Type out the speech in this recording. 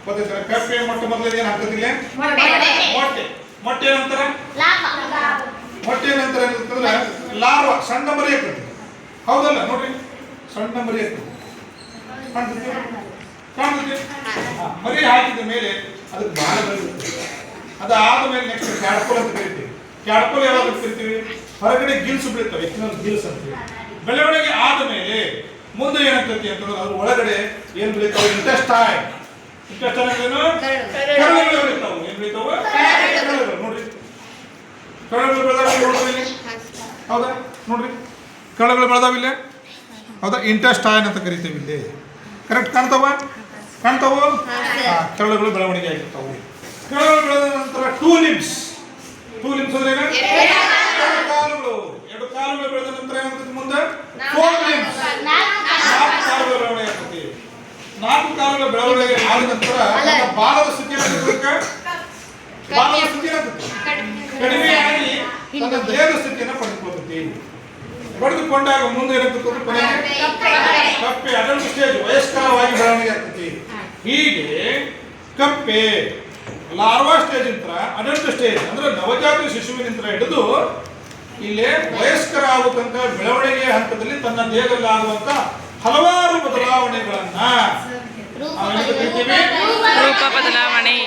ಗೊತ್ತಿದ್ರೆ ಕಪ್ಪೆ ಮೊಟ್ಟೆ ಮೊದಲು ಏನು ಹಾಕ್ತಿಲ್ಲ ಮೊಟ್ಟೆ ಮೊಟ್ಟೆ ನಂತರ ಮೊಟ್ಟೆ ನಂತರ ಏನಂತಂದ್ರೆ ಲಾರ್ವಾ ಸಣ್ಣ ಮರಿ ಆಗ್ತದೆ ಹೌದಲ್ಲ ನೋಡ್ರಿ ಸಣ್ಣ ಮರಿ ಆಗ್ತದೆ ಕಾಣ್ತದೆ ಮರಿ ಹಾಕಿದ ಮೇಲೆ ಅದಕ್ಕೆ ಬಾಲಗಳಿರ್ತದೆ ಅದಾದ ಮೇಲೆ ನೆಕ್ಸ್ಟ್ ಕ್ಯಾಡ್ಪಲ್ ಅಂತ ಕರಿತೀವಿ ಕ್ಯಾಡ್ಪಲ್ ಯಾವಾಗ ಕರಿತೀವಿ ಹೊರಗಡೆ ಗಿಲ್ಸ್ ಬೀಳ್ತವೆ ಎಕ್ಸ್ಟರ್ನಲ್ ಗಿಲ್ಸ್ ಅಂತೀವಿ ಬೆಳವಣಿಗೆ ಆದ ಮೇಲೆ ಮುಂದೆ ಏನಾಗ್ತೈತಿ ಅಂತಂದ್ರೆ ಅದ್ರ ಒಳಗಡೆ ಏನ್ ಬೆಳಿತಾವೆ ಇಂಟೆಸ್ಟೈನ್ ಏನು ಕರಳುಗಳು ಬೆಳಿತಾವೆ ಏನ್ ಬೆಳಿತಾವೆ ಕರಳುಗಳು ನೋಡ್ರಿ ಕರಳುಗಳು ಬೆಳೆದಾವಿಲ್ಲ ಹೌದಾ ನೋಡ್ರಿ ಕರಳುಗಳು ಬೆಳೆದಾವಿಲ್ಲ ಹೌದಾ ಇಂಟೆಸ್ಟೈನ್ ಅಂತ ಕರಿತೀವಿ ಇಲ್ಲಿ ಕರೆಕ್ಟ್ ಕಾಣ್ತಾವ ಕರಳುಗಳು ಬೆಳವಣಿಗೆ ಆಗಿರ್ತಾವೆ ಕರಳುಗಳು ಬೆಳೆದ ನಂತರ ಟೂ ಲಿಂಬ್ಸ್ ಅಂದ್ರೆ ಎರಡು ಕಾಲುಗಳು ಬೆಳೆದ ನಂತರ ಏನಾಗ್ತದೆ ಮುಂದೆ ಫೋರ್ ಲಿಂಬ್ಸ್ ನಾಲ್ಕು ಕಾಲುಗಳ ಬೆಳವಣಿಗೆ ಆಗ್ತದೆ ನಾಲ್ಕು ಕಾಲುಗಳ ಬೆಳವಣಿಗೆ ಆದ ನಂತರ ಬಾಲದ ಸ್ಥಿತಿ ಕಡಿಮೆಯಾಗಿ ತನ್ನ ದೇಹದ ಸ್ಥಿತಿಯನ್ನು ಪಡೆದುಕೊಳ್ಳುತ್ತೆ ಪಡೆದುಕೊಂಡಾಗ ಮುಂದೆ ಏನಾಗ್ತದೆ ಕಪ್ಪೆ ಅಡಲ್ಟ್ ಸ್ಟೇಜ್ ವಯಸ್ಕರವಾಗಿ ಬೆಳವಣಿಗೆ ಆಗ್ತದೆ ಹೀಗೆ ಕಪ್ಪೆ ಲಾರ್ವಾ ಸ್ಟೇಜ್ ನಂತರ ಅಡಲ್ಟ್ ಸ್ಟೇಜ್ ಅಂದ್ರೆ ನವಜಾತ ಶಿಶುವಿನಿಂದ ಹಿಡಿದು ಇಲ್ಲಿ ವಯಸ್ಕರ ಆಗೋ ತನಕ ಬೆಳವಣಿಗೆ ಹಂತದಲ್ಲಿ ತನ್ನ ದೇಹದಲ್ಲಿ ಆಗುವಂತ ಹಲವಾರು ಬದಲಾವಣೆಗಳನ್ನ ರೂಪ ಬದಲಾವಣೆ